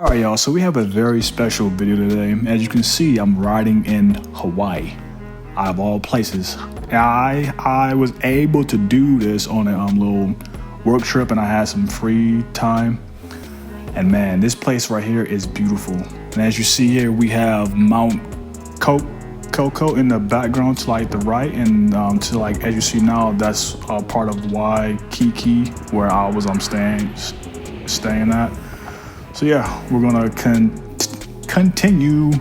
All right, y'all, so we have a very special video today. As you can see, I'm riding in Hawaii, out of all places. I was able to do this on a little work trip, and I had some free time. And man, this place right here is beautiful. And as you see here, we have Mount Coco in the background to like the right, and to like, as you see now, that's part of Waikiki, where I was staying at. So yeah, we're gonna continue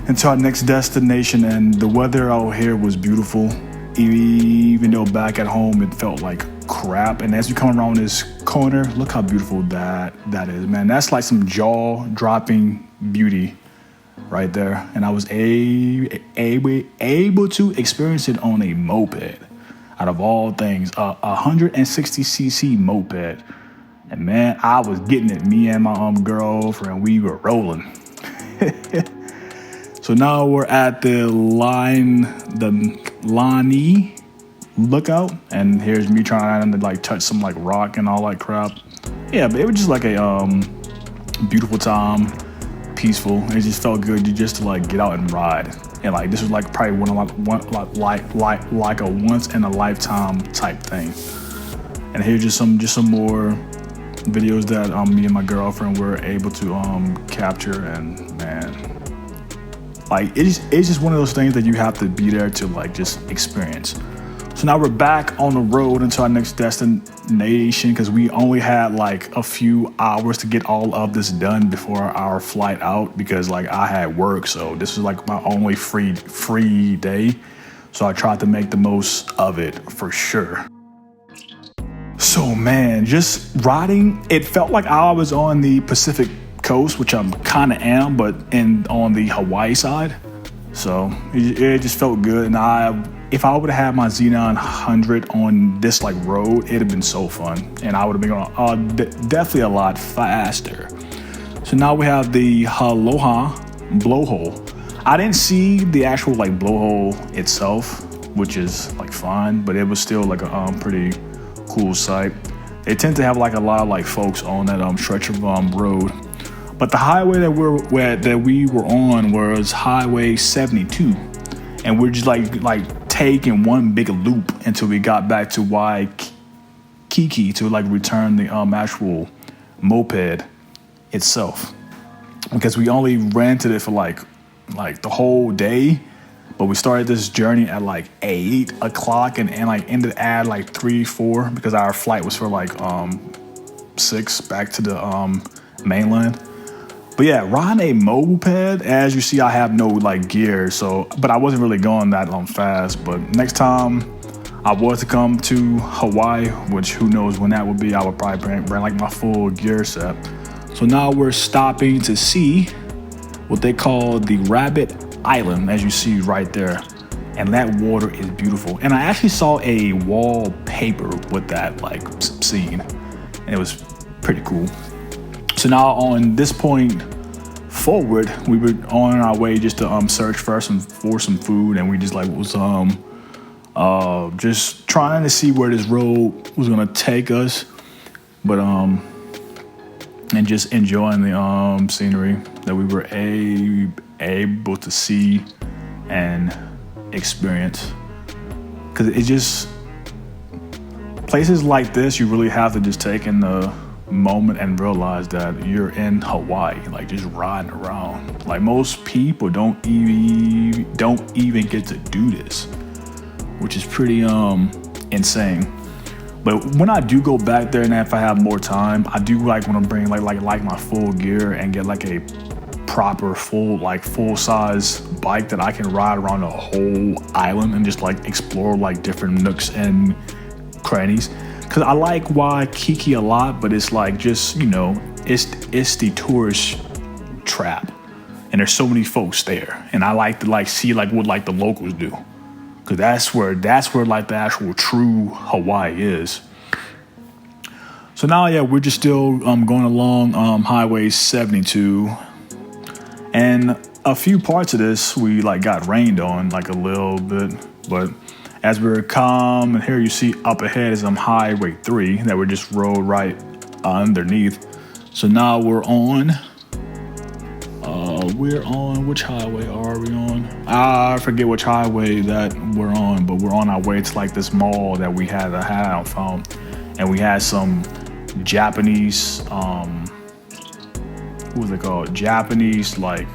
into our next destination, and the weather out here was beautiful, even though back at home it felt like crap. And as you come around this corner, look how beautiful that is, man. That's like some jaw-dropping beauty right there. And I was able to experience it on a moped, out of all things, a 160cc moped. And man, I was getting it. Me and my girlfriend, we were rolling. So now we're at the Lani lookout, and here's me trying to like touch some like rock and all that crap. Yeah, but it was just like a beautiful time, peaceful. It just felt good just to like get out and ride. And like this was like probably like a once in a lifetime type thing. And here's just some more videos that me and my girlfriend were able to capture. And man, like it's just one of those things that you have to be there to like just experience. So now we're back on the road into our next destination, because we only had like a few hours to get all of this done before our flight out, because like I had work, so this was like my only free day. So I tried to make the most of it for sure. So man, just riding, it felt like I was on the Pacific coast, which I kind of am, but on the Hawaii side. So it just felt good. And if I would have had my Z900 on this like road, it'd have been so fun, and I would have been going definitely a lot faster. So now we have the Aloha blowhole. I didn't see the actual like blowhole itself, which is like fine, but it was still like a pretty cool sight. They tend to have like a lot of like folks on that stretch of road. But the highway that we were on was Highway 72, and we're just like taking one big loop until we got back to Waikiki to like return the actual moped itself, because we only rented it for like the whole day. But we started this journey at like 8 o'clock and like ended at like 3-4, because our flight was for like 6 back to the mainland. But yeah, riding a moped, as you see, I have no like gear, so but I wasn't really going that fast. But next time I was to come to Hawaii, which who knows when that would be, I would probably bring like my full gear set. So now we're stopping to see what they call the Rabbit Island, as you see right there, and that water is beautiful. And I actually saw a wallpaper with that like scene, and it was pretty cool. So now on this point forward, we were on our way just to search for some food, and we just like was just trying to see where this road was gonna take us, but and just enjoying the scenery that we were able to see and experience. Because it just, places like this, you really have to just take in the moment and realize that you're in Hawaii, like just riding around. Like most people don't even get to do this, which is pretty insane. But when I do go back there, and if I have more time, I do like want to bring like my full gear and get like a proper full size bike that I can ride around the whole island and just like explore like different nooks and crannies. Cause I like Waikiki a lot, but it's like just, you know, it's the tourist trap, and there's so many folks there, and I like to like see like what like the locals do. Cause that's where like the actual true Hawaii is. So now, yeah, we're just still going along Highway 72, and a few parts of this we like got rained on like a little bit, but as we were calm, and here you see up ahead is Highway 3 that we just rode right underneath. So now we're on we're on, which highway are we on? I forget which highway that we're on, but we're on our way to like this mall that we had a phone, and we had some Japanese, what was it called? Japanese like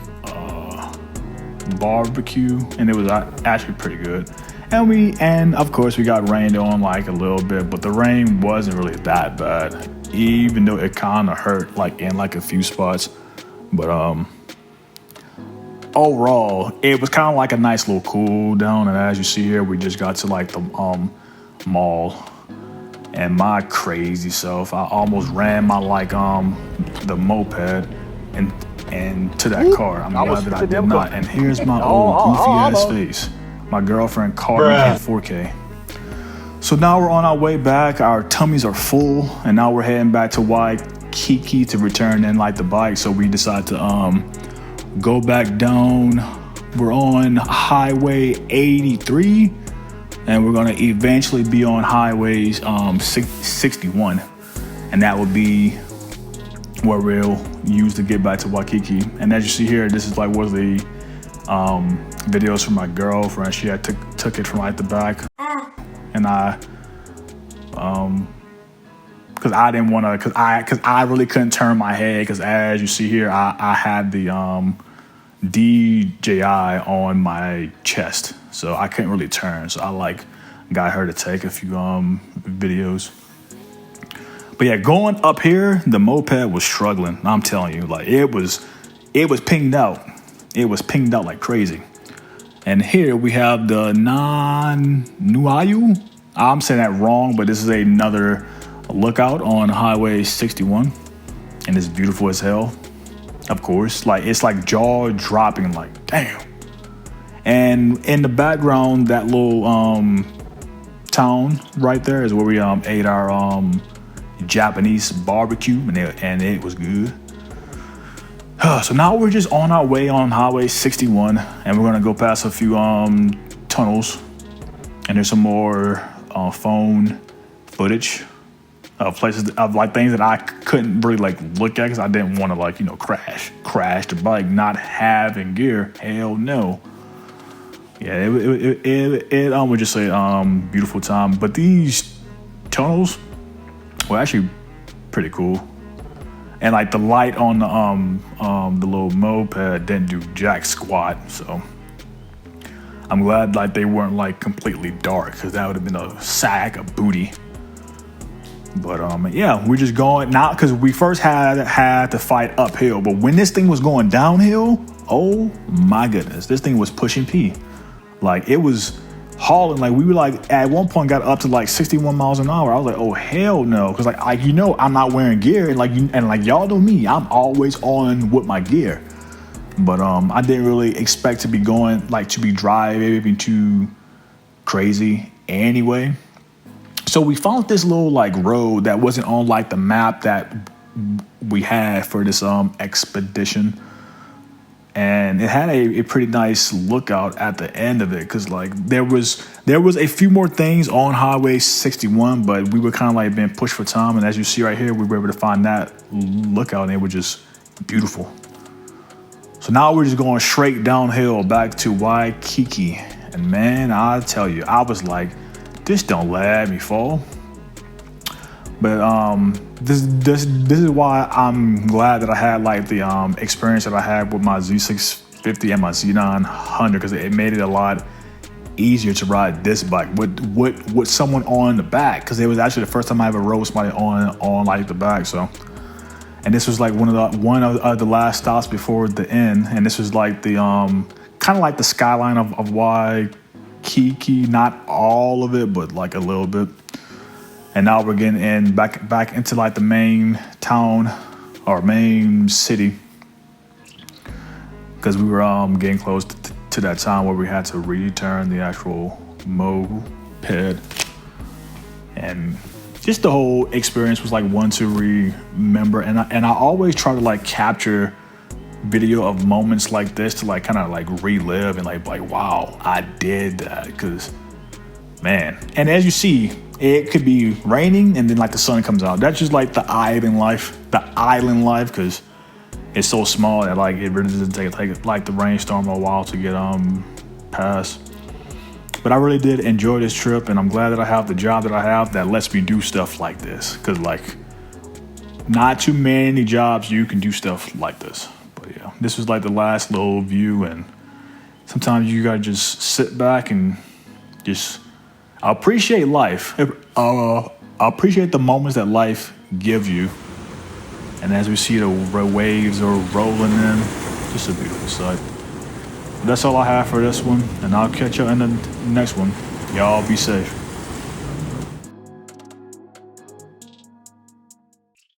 barbecue, and it was actually pretty good. And of course we got rained on like a little bit, but the rain wasn't really that bad, even though it kind of hurt like in like a few spots. But overall, it was kind of like a nice little cool down. And as you see here, we just got to like the mall, and my crazy self, I almost ran my like the moped and to that car. I'm glad that I did not. And here's my old goofy ass face. My girlfriend caught me in 4K. So now we're on our way back. Our tummies are full, and now we're heading back to Waikiki to return in like the bike. So we decided to go back down. We're on Highway 83, and we're gonna eventually be on Highway 61, and that will be where we'll use to get back to Waikiki. And as you see here, this is like was the videos from my girlfriend. She had took it from like the back, and I because I didn't want to, because I really couldn't turn my head, because as you see here, I had the DJI on my chest, so I couldn't really turn. So I like got her to take a few videos. But yeah, going up here, the moped was struggling. I'm telling you, like it was pinged out. It was pinged out like crazy. And here we have the Nuayu. I'm saying that wrong, but this is another lookout on Highway 61, and it's beautiful as hell. Of course, like it's like jaw dropping, like damn. And in the background, that little town right there is where we ate our Japanese barbecue, and it was good. So now we're just on our way on Highway 61, and we're gonna go past a few tunnels, and there's some more phone footage of places of like things that I couldn't really like look at because I didn't want to like crash the bike not having gear. Hell no. Yeah, it would just say beautiful time, but these tunnels were actually pretty cool. And like the light on the little moped didn't do jack squat, so I'm glad like they weren't like completely dark, because that would have been a sack of booty. But yeah, we're just going now because we first had to fight uphill, but when this thing was going downhill, oh my goodness, this thing was pushing P. Like it was hauling. Like we were like at one point got up to like 61 miles an hour. I was like, oh hell no, because like you know I'm not wearing gear, and like y'all know me, I'm always on with my gear. But I didn't really expect to be driving too crazy anyway. So we found this little like road that wasn't on like the map that we had for this expedition. And it had a pretty nice lookout at the end of it, because like there was a few more things on Highway 61, but we were kind of like being pushed for time. And as you see right here, we were able to find that lookout, and it was just beautiful. So now we're just going straight downhill back to Waikiki. And man, I tell you, I was like, this don't let me fall. But this is why I'm glad that I had like the experience that I had with my Z650 and my Z900, because it made it a lot easier to ride this bike with someone on the back, because it was actually the first time I ever rode somebody on like the back. So, and this was like one of the last stops before the end, and this was like the kind of like the skyline of Waikiki, not all of it, but like a little bit. And now we're getting in back into like the main town or main city, because we were getting close to that time where we had to return the actual moped. And just the whole experience was like one to remember. And I always try to like capture video of moments like this to like kind of like relive and like wow, I did that, because man. And as you see, it could be raining and then like the sun comes out. That's just like the island life, because it's so small that like it really doesn't take like the rainstorm a while to get past. But I really did enjoy this trip, and I'm glad that I have the job that I have that lets me do stuff like this. Because like, not too many jobs you can do stuff like this. But yeah, this was like the last little view, and sometimes you gotta just sit back and just appreciate life. Appreciate the moments that life gives you. And as we see the waves are rolling in, just a beautiful sight. That's all I have for this one, and I'll catch you in the next one. Y'all be safe.